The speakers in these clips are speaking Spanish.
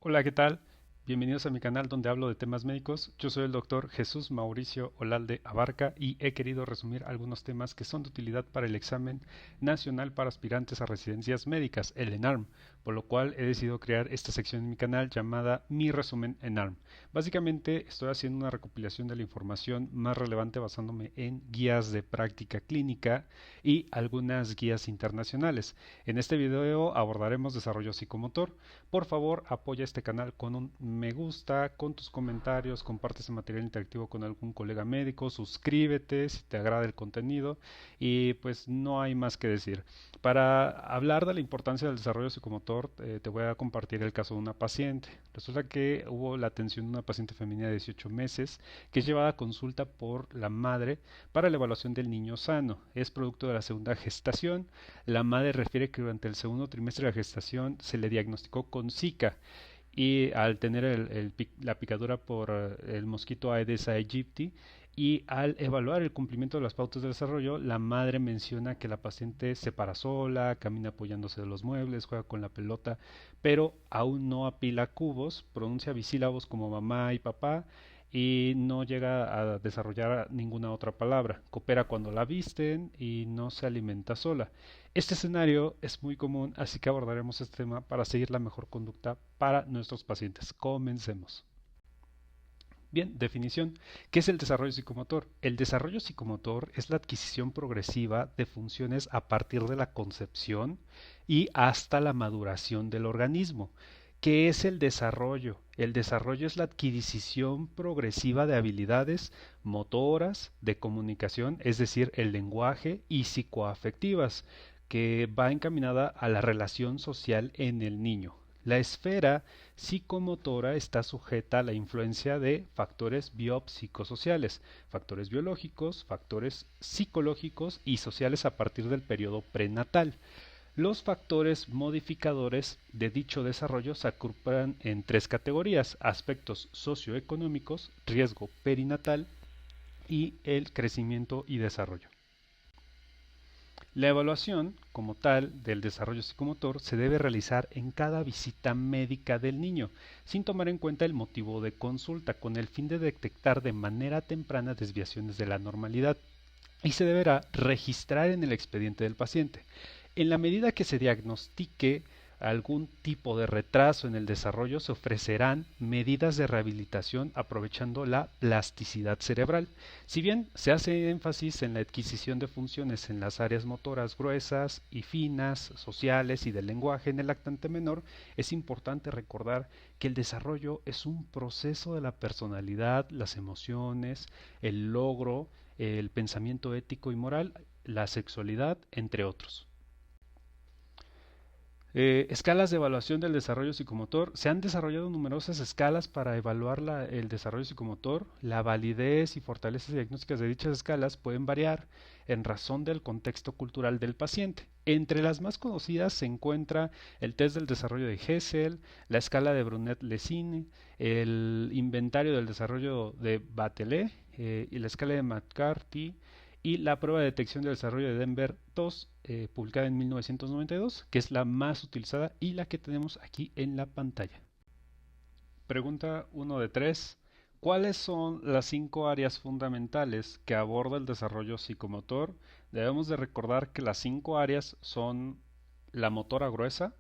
Hola, ¿qué tal? Bienvenidos a mi canal donde hablo de temas médicos. Yo soy el doctor Jesús Mauricio Olalde Abarca y he querido resumir algunos temas que son de utilidad para el examen nacional para aspirantes a residencias médicas, el ENARM, por lo cual he decidido crear esta sección en mi canal llamada Mi Resumen ENARM. Básicamente estoy haciendo una recopilación de la información más relevante basándome en guías de práctica clínica y algunas guías internacionales. En este video abordaremos desarrollo psicomotor. Por favor, apoya este canal con un me gusta, con tus comentarios, comparte este material interactivo con algún colega médico, suscríbete si te agrada el contenido y pues no hay más que decir. Para hablar de la importancia del desarrollo psicomotor, te voy a compartir el caso de una paciente. Resulta que hubo la atención de una paciente femenina de 18 meses que es llevada a consulta por la madre para la evaluación del niño sano. Es producto de la segunda gestación. La madre refiere que durante el segundo trimestre de la gestación se le diagnosticó con Zika y al tener la picadura por el mosquito Aedes aegypti y al evaluar el cumplimiento de las pautas de desarrollo, la madre menciona que la paciente se para sola, camina apoyándose de los muebles, juega con la pelota, pero aún no apila cubos, pronuncia bisílabos como mamá y papá y no llega a desarrollar ninguna otra palabra. Coopera cuando la visten y no se alimenta sola. Este escenario es muy común, así que abordaremos este tema para seguir la mejor conducta para nuestros pacientes. Comencemos. Bien, definición. ¿Qué es el desarrollo psicomotor? El desarrollo psicomotor es la adquisición progresiva de funciones a partir de la concepción y hasta la maduración del organismo. ¿Qué es el desarrollo? El desarrollo es la adquisición progresiva de habilidades motoras, de comunicación, es decir, el lenguaje, y psicoafectivas, que va encaminada a la relación social en el niño. La esfera psicomotora está sujeta a la influencia de factores biopsicosociales, factores biológicos, factores psicológicos y sociales a partir del periodo prenatal. Los factores modificadores de dicho desarrollo se agrupan en tres categorías: aspectos socioeconómicos, riesgo perinatal y el crecimiento y desarrollo. La evaluación, como tal, del desarrollo psicomotor se debe realizar en cada visita médica del niño, sin tomar en cuenta el motivo de consulta, con el fin de detectar de manera temprana desviaciones de la normalidad, y se deberá registrar en el expediente del paciente. En la medida que se diagnostique algún tipo de retraso en el desarrollo, se ofrecerán medidas de rehabilitación aprovechando la plasticidad cerebral. Si bien se hace énfasis en la adquisición de funciones en las áreas motoras gruesas y finas, sociales y del lenguaje en el lactante menor, es importante recordar que el desarrollo es un proceso de la personalidad, las emociones, el logro, el pensamiento ético y moral, la sexualidad, entre otros. Escalas de evaluación del desarrollo psicomotor. Se han desarrollado numerosas escalas para evaluar el desarrollo psicomotor. La validez y fortalezas diagnósticas de dichas escalas pueden variar en razón del contexto cultural del paciente. Entre las más conocidas se encuentra el test del desarrollo de Hessel, la escala de Brunet-Lessine, el inventario del desarrollo de Batelet y la escala de McCarthy, y la prueba de detección del desarrollo de Denver 2, publicada en 1992, que es la más utilizada y la que tenemos aquí en la pantalla. Pregunta 1 de 3. ¿Cuáles son las 5 áreas fundamentales que aborda el desarrollo psicomotor? Debemos de recordar que las 5 áreas son la motora gruesa,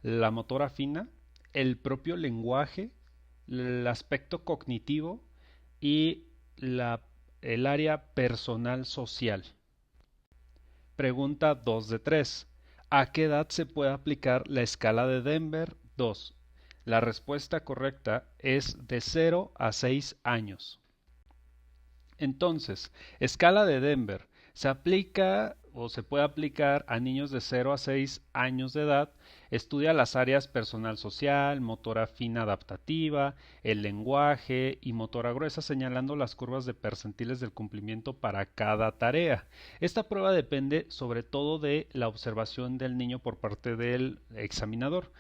la motora fina, el propio lenguaje, el aspecto cognitivo y el área personal social. Pregunta 2 de 3. ¿A qué edad se puede aplicar la escala de Denver 2? La respuesta correcta es de 0 a 6 años. Entonces, escala de Denver se aplica o se puede aplicar a niños de 0 a 6 años de edad. Estudia las áreas personal social, motora fina adaptativa, el lenguaje y motora gruesa, señalando las curvas de percentiles del cumplimiento para cada tarea. Esta prueba depende sobre todo de la observación del niño por parte del examinador,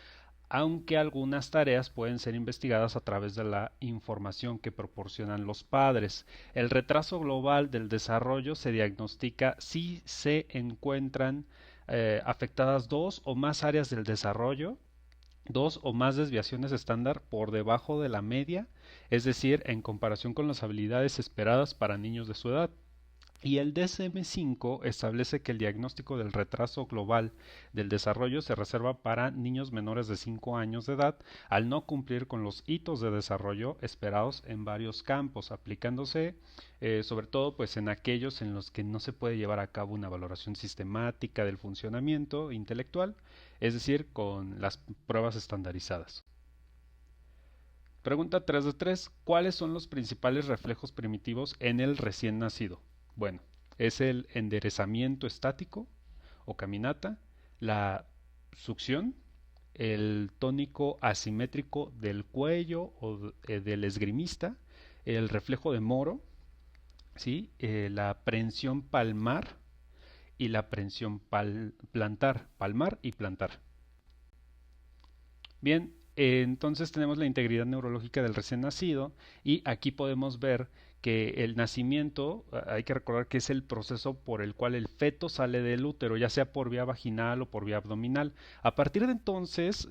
aunque algunas tareas pueden ser investigadas a través de la información que proporcionan los padres. El retraso global del desarrollo se diagnostica si se encuentran afectadas dos o más áreas del desarrollo, dos o más desviaciones estándar por debajo de la media, es decir, en comparación con las habilidades esperadas para niños de su edad. Y el DSM-5 establece que el diagnóstico del retraso global del desarrollo se reserva para niños menores de 5 años de edad al no cumplir con los hitos de desarrollo esperados en varios campos, aplicándose sobre todo pues en aquellos en los que no se puede llevar a cabo una valoración sistemática del funcionamiento intelectual, es decir, con las pruebas estandarizadas. Pregunta 3 de 3. ¿Cuáles son los principales reflejos primitivos en el recién nacido? Bueno, es el enderezamiento estático o caminata, la succión, el tónico asimétrico del cuello o del esgrimista, el reflejo de Moro, ¿sí? La prensión palmar y la prensión plantar, palmar y plantar. Bien, entonces tenemos la integridad neurológica del recién nacido y aquí podemos ver que el nacimiento, hay que recordar que es el proceso por el cual el feto sale del útero, ya sea por vía vaginal o por vía abdominal. A partir de entonces,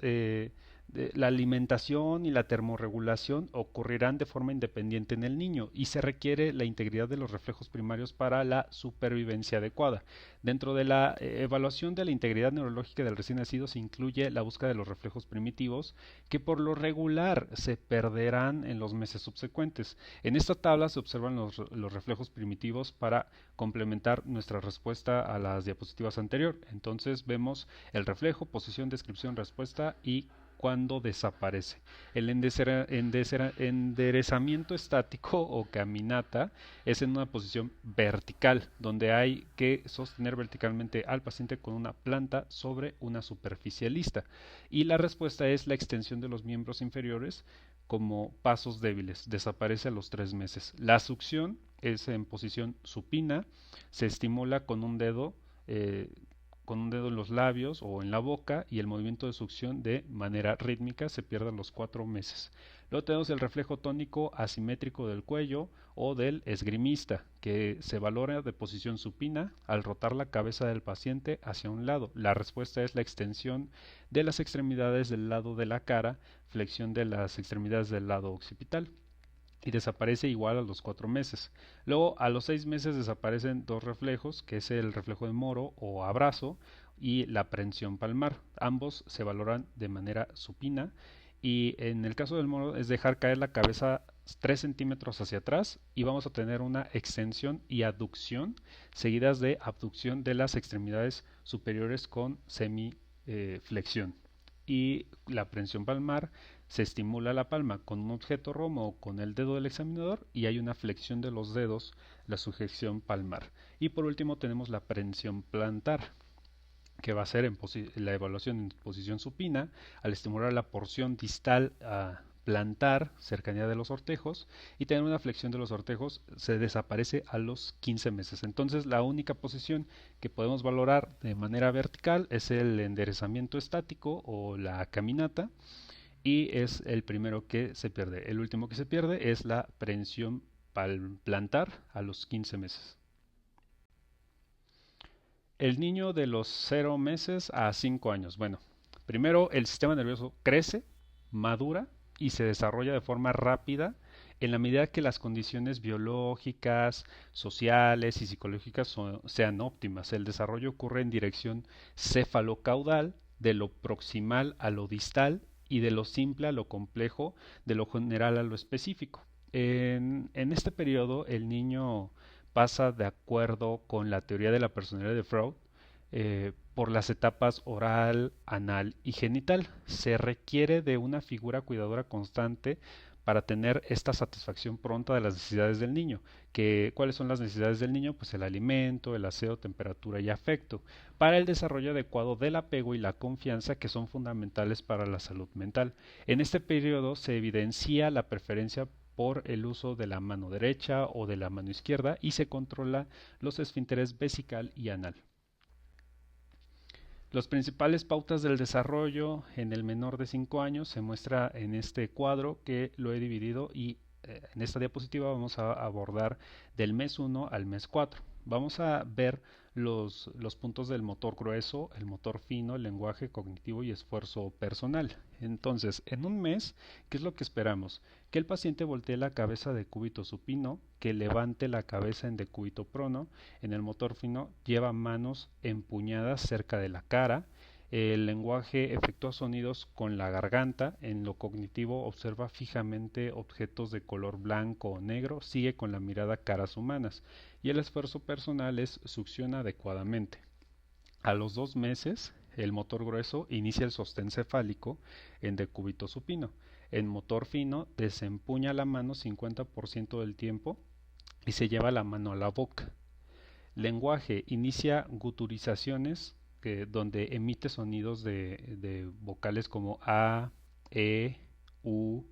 la alimentación y la termorregulación ocurrirán de forma independiente en el niño y se requiere la integridad de los reflejos primarios para la supervivencia adecuada. Dentro de la evaluación de la integridad neurológica del recién nacido se incluye la búsqueda de los reflejos primitivos que por lo regular se perderán en los meses subsecuentes. En esta tabla se observan los reflejos primitivos para complementar nuestra respuesta a las diapositivas anteriores. Entonces vemos el reflejo, posición, descripción, respuesta y cuando desaparece. El enderezamiento estático o caminata es en una posición vertical, donde hay que sostener verticalmente al paciente con una planta sobre una superficie lisa. Y la respuesta es la extensión de los miembros inferiores como pasos débiles, desaparece a los 3 meses. La succión es en posición supina, se estimula con un dedo en los labios o en la boca y el movimiento de succión de manera rítmica se pierde a los 4 meses. Luego tenemos el reflejo tónico asimétrico del cuello o del esgrimista, que se valora de posición supina al rotar la cabeza del paciente hacia un lado. La respuesta es la extensión de las extremidades del lado de la cara, flexión de las extremidades del lado occipital y desaparece igual a los 4 meses. Luego a los 6 meses desaparecen dos reflejos, que es el reflejo de Moro o abrazo y la prensión palmar. Ambos se valoran de manera supina y en el caso del Moro es dejar caer la cabeza 3 centímetros hacia atrás y vamos a tener una extensión y aducción seguidas de abducción de las extremidades superiores con semiflexión. Y la prensión palmar se estimula la palma con un objeto romo o con el dedo del examinador y hay una flexión de los dedos, la sujeción palmar. Y por último tenemos la prensión plantar, que va a ser la evaluación en posición supina al estimular la porción distal a plantar, cercanía de los ortejos, y tener una flexión de los ortejos se desaparece a los 15 meses. Entonces la única posición que podemos valorar de manera vertical es el enderezamiento estático o la caminata, y es el primero que se pierde. El último que se pierde es la prensión plantar a los 15 meses. El niño de los 0 meses a 5 años. Bueno, primero el sistema nervioso crece, madura y se desarrolla de forma rápida en la medida que las condiciones biológicas, sociales y psicológicas sean óptimas. El desarrollo ocurre en dirección cefalocaudal, de lo proximal a lo distal y de lo simple a lo complejo, de lo general a lo específico. En este periodo el niño pasa, de acuerdo con la teoría de la personalidad de Freud, por las etapas oral, anal y genital. Se requiere de una figura cuidadora constante para tener esta satisfacción pronta de las necesidades del niño. ¿Cuáles son las necesidades del niño? Pues el alimento, el aseo, temperatura y afecto, para el desarrollo adecuado del apego y la confianza, que son fundamentales para la salud mental. En este periodo se evidencia la preferencia por el uso de la mano derecha o de la mano izquierda y se controla los esfínteres vesical y anal. Las principales pautas del desarrollo en el menor de 5 años se muestra en este cuadro, que lo he dividido, y en esta diapositiva vamos a abordar del mes 1 al mes 4. Vamos a ver los puntos del motor grueso, el motor fino, el lenguaje cognitivo y esfuerzo personal. Entonces, en un mes, ¿qué es lo que esperamos? Que el paciente voltee la cabeza de cúbito supino, que levante la cabeza en decúbito prono. En el motor fino lleva manos empuñadas cerca de la cara. El lenguaje efectúa sonidos con la garganta. En lo cognitivo observa fijamente objetos de color blanco o negro. Sigue con la mirada caras humanas. Y el esfuerzo personal es succiona adecuadamente. A los 2 meses, el motor grueso inicia el sostén cefálico en decúbito supino. En motor fino, desempuña la mano 50% del tiempo y se lleva la mano a la boca. Lenguaje, inicia guturizaciones donde emite sonidos de vocales como A, E, U.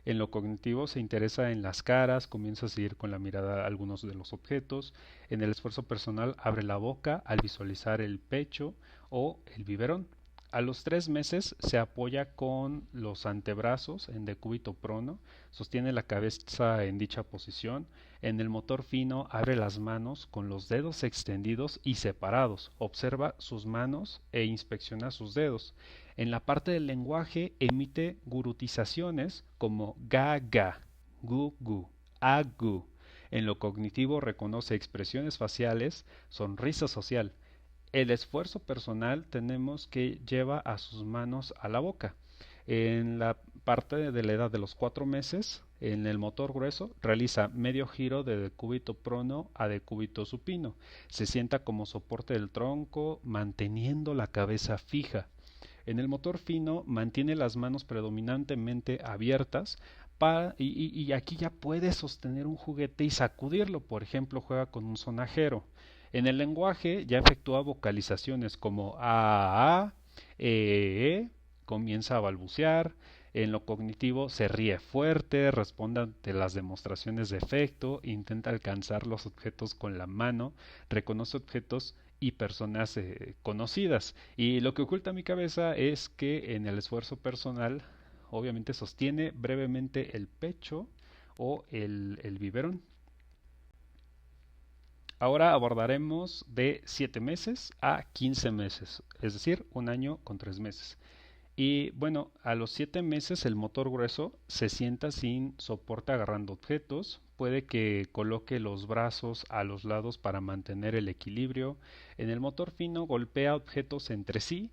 En lo cognitivo se interesa en las caras, comienza a seguir con la mirada algunos de los objetos. En el esfuerzo personal abre la boca al visualizar el pecho o el biberón. A los 3 meses se apoya con los antebrazos en decúbito prono, sostiene la cabeza en dicha posición. En el motor fino abre las manos con los dedos extendidos y separados, observa sus manos e inspecciona sus dedos. En la parte del lenguaje emite gurutizaciones como ga ga, gu gu, a gu. En lo cognitivo reconoce expresiones faciales, sonrisa social. El esfuerzo personal tenemos que lleva a sus manos a la boca. En la parte de la edad de los 4 meses, en el motor grueso, realiza medio giro de decúbito prono a decúbito supino. Se sienta como soporte del tronco, manteniendo la cabeza fija. En el motor fino, mantiene las manos predominantemente abiertas y aquí ya puede sostener un juguete y sacudirlo. Por ejemplo, juega con un sonajero. En el lenguaje ya efectúa vocalizaciones como a, comienza a balbucear. En lo cognitivo se ríe fuerte, responde ante las demostraciones de efecto, intenta alcanzar los objetos con la mano, reconoce objetos y personas conocidas. Y lo que oculta mi cabeza es que en el esfuerzo personal, obviamente sostiene brevemente el pecho o el biberón. Ahora abordaremos de 7 meses a 15 meses, es decir, un año con 3 meses. Y bueno, a los 7 meses el motor grueso se sienta sin soporte agarrando objetos, puede que coloque los brazos a los lados para mantener el equilibrio. En el motor fino golpea objetos entre sí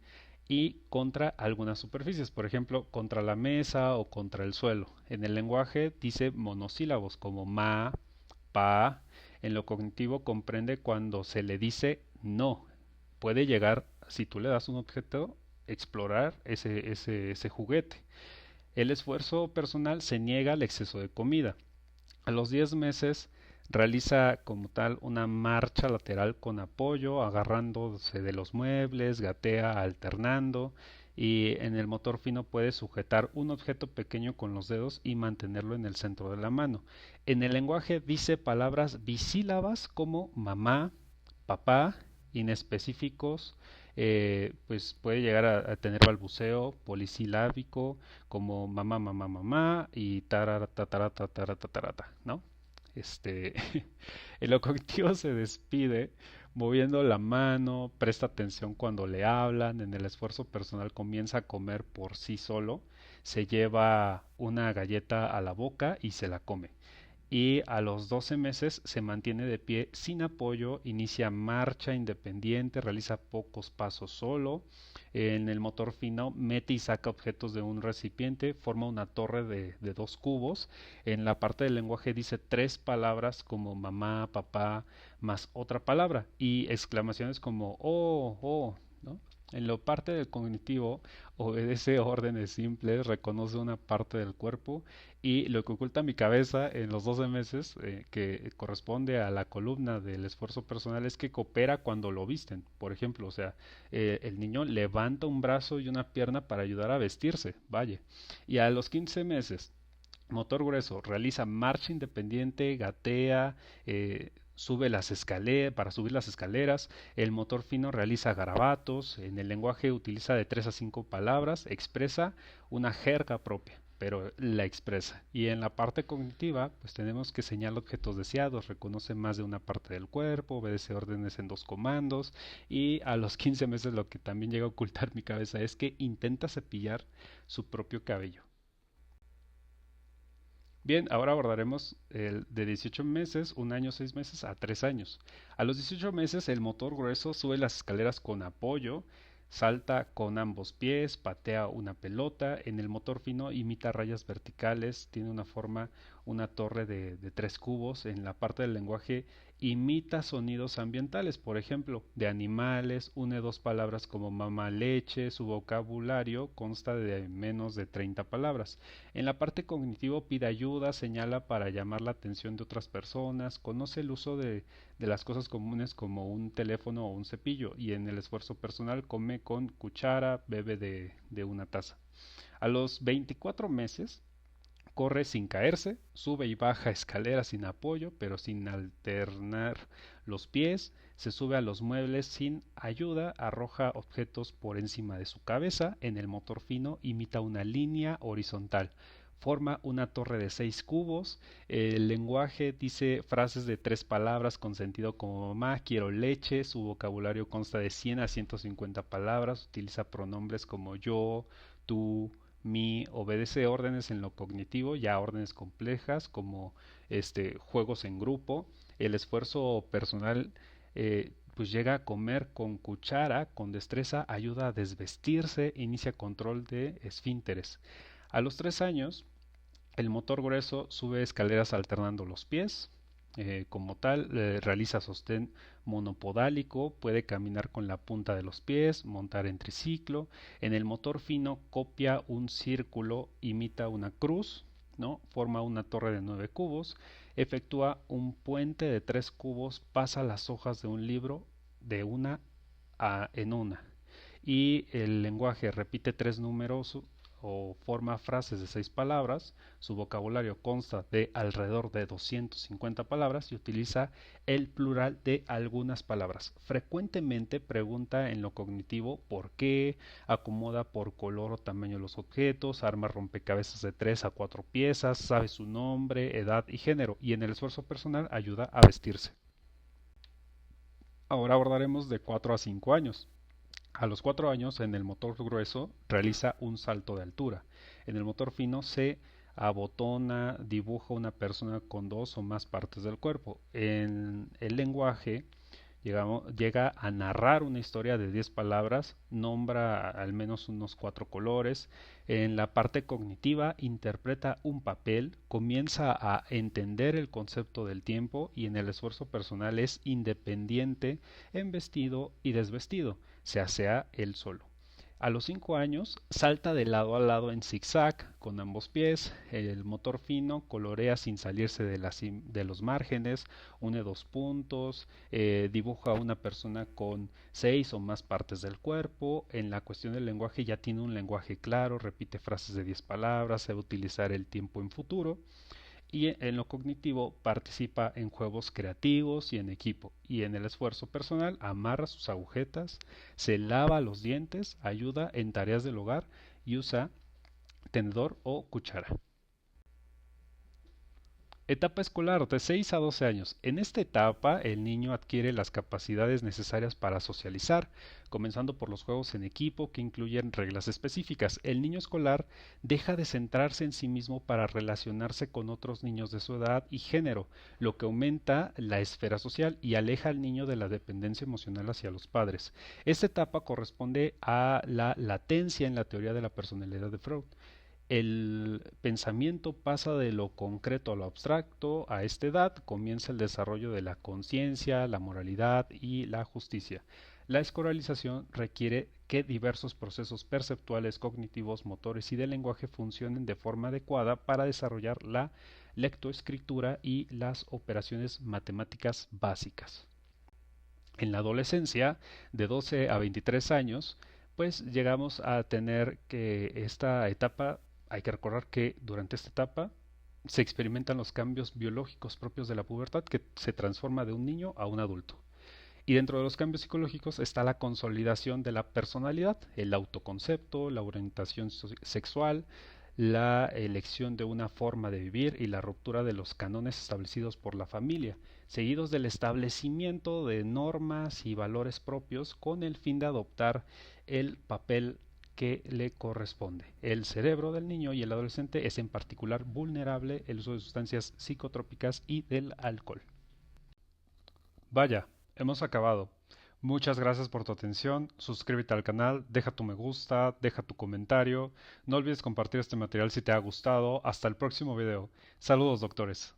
y contra algunas superficies, por ejemplo, contra la mesa o contra el suelo. En el lenguaje dice monosílabos como ma, pa. En lo cognitivo comprende cuando se le dice no. Puede llegar, si tú le das un objeto, explorar ese juguete. El esfuerzo personal se niega al exceso de comida. A los 10 meses realiza como tal una marcha lateral con apoyo, agarrándose de los muebles, gatea alternando y en el motor fino puede sujetar un objeto pequeño con los dedos y mantenerlo en el centro de la mano. En el lenguaje dice palabras bisílabas como mamá, papá, inespecíficos, pues puede llegar a tener balbuceo polisilábico como mamá, mamá, mamá y tarata, tarata, tarata, tarata, ¿no? Este, el cognitivo se despide moviendo la mano, presta atención cuando le hablan, en el esfuerzo personal comienza a comer por sí solo, se lleva una galleta a la boca y se la come y a los 12 meses se mantiene de pie sin apoyo, inicia marcha independiente, realiza pocos pasos solo. En el motor fino mete y saca objetos de un recipiente, forma una torre de 2 cubos. En la parte del lenguaje dice 3 palabras como mamá, papá, más otra palabra y exclamaciones como oh, ¿no? En la parte del cognitivo obedece órdenes simples, reconoce una parte del cuerpo y lo que oculta mi cabeza en los 12 meses, que corresponde a la columna del esfuerzo personal, es que coopera cuando lo visten. Por ejemplo, o sea, el niño levanta un brazo y una pierna para ayudar a vestirse, vaya. Y a los 15 meses, motor grueso, realiza marcha independiente, gatea, sube las escaleras, para subir las escaleras, el motor fino realiza garabatos, en el lenguaje utiliza de 3 a 5 palabras, expresa una jerga propia. pero la expresa. Y en la parte cognitiva, pues tenemos que señala objetos deseados, reconoce más de una parte del cuerpo, obedece órdenes en dos comandos, y a los 15 meses lo que también llega a ocultar mi cabeza es que intenta cepillar su propio cabello. Bien, ahora abordaremos el de 18 meses, un año, 6 meses a 3 años. A los 18 meses el motor grueso sube las escaleras con apoyo, salta con ambos pies, patea una pelota. En el motor fino imita rayas verticales, tiene una forma, una torre de tres cubos. En la parte del lenguaje imita sonidos ambientales, por ejemplo, de animales, une dos palabras como mamá leche. Su vocabulario consta de menos de 30 palabras. En la parte cognitivo pide ayuda, señala para llamar la atención de otras personas, conoce el uso de las cosas comunes como un teléfono o un cepillo, y en el esfuerzo personal come con cuchara, bebe de una taza. A los 24 meses corre sin caerse, sube y baja escaleras sin apoyo, pero sin alternar los pies, se sube a los muebles sin ayuda, arroja objetos por encima de su cabeza. En el motor fino imita una línea horizontal, forma una torre de 6 cubos. El lenguaje dice frases de 3 palabras con sentido como mamá, quiero leche. Su vocabulario consta de 100 a 150 palabras, utiliza pronombres como yo, tú, mi, obedece órdenes en lo cognitivo, ya órdenes complejas como juegos en grupo. El esfuerzo personal, pues llega a comer con cuchara, con destreza, ayuda a desvestirse, inicia control de esfínteres. A los 3 años, el motor grueso sube escaleras alternando los pies. Como tal, realiza sostén monopodálico, puede caminar con la punta de los pies, montar en triciclo. En el motor fino copia un círculo, imita una cruz, ¿no? Forma una torre de 9 cubos, efectúa un puente de 3 cubos, pasa las hojas de un libro de una en una. Y el lenguaje repite 3 números o forma frases de 6 palabras. Su vocabulario consta de alrededor de 250 palabras y utiliza el plural de algunas palabras. Frecuentemente pregunta en lo cognitivo por qué, acomoda por color o tamaño los objetos, arma rompecabezas de 3 a 4 piezas, sabe su nombre, edad y género, y en el esfuerzo personal ayuda a vestirse. Ahora abordaremos de 4 a 5 años. A los 4 años, en el motor grueso realiza un salto de altura. En el motor fino se abotona, dibuja una persona con 2 o más partes del cuerpo. En el lenguaje llega a narrar una historia de 10 palabras, nombra al menos unos 4 colores. En la parte cognitiva interpreta un papel, comienza a entender el concepto del tiempo, y en el esfuerzo personal es independiente en vestido y desvestido, se asea él solo. A los 5 años salta de lado a lado en zigzag con ambos pies. El motor fino colorea sin salirse de los márgenes, une 2 puntos, dibuja a una persona con 6 o más partes del cuerpo. En la cuestión del lenguaje ya tiene un lenguaje claro, repite frases de 10 palabras, sabe utilizar el tiempo en futuro. Y en lo cognitivo participa en juegos creativos y en equipo, y en el esfuerzo personal amarra sus agujetas, se lava los dientes, ayuda en tareas del hogar y usa tenedor o cuchara. Etapa escolar de 6 a 12 años. En esta etapa el niño adquiere las capacidades necesarias para socializar, comenzando por los juegos en equipo que incluyen reglas específicas. El niño escolar deja de centrarse en sí mismo para relacionarse con otros niños de su edad y género, lo que aumenta la esfera social y aleja al niño de la dependencia emocional hacia los padres. Esta etapa corresponde a la latencia en la teoría de la personalidad de Freud. El pensamiento pasa de lo concreto a lo abstracto. A esta edad comienza el desarrollo de la conciencia, la moralidad y la justicia. La escolarización requiere que diversos procesos perceptuales, cognitivos, motores y de lenguaje funcionen de forma adecuada para desarrollar la lectoescritura y las operaciones matemáticas básicas. En la adolescencia, de 12 a 23 años, pues llegamos a tener que esta etapa, hay que recordar que durante esta etapa se experimentan los cambios biológicos propios de la pubertad, que se transforma de un niño a un adulto. Y dentro de los cambios psicológicos está la consolidación de la personalidad, el autoconcepto, la orientación sexual, la elección de una forma de vivir y la ruptura de los cánones establecidos por la familia, seguidos del establecimiento de normas y valores propios con el fin de adoptar el papel que le corresponde. El cerebro del niño y el adolescente es en particular vulnerable al uso de sustancias psicotrópicas y del alcohol. Vaya, hemos acabado. Muchas gracias por tu atención, suscríbete al canal, deja tu me gusta, deja tu comentario, no olvides compartir este material si te ha gustado. Hasta el próximo video. Saludos, doctores.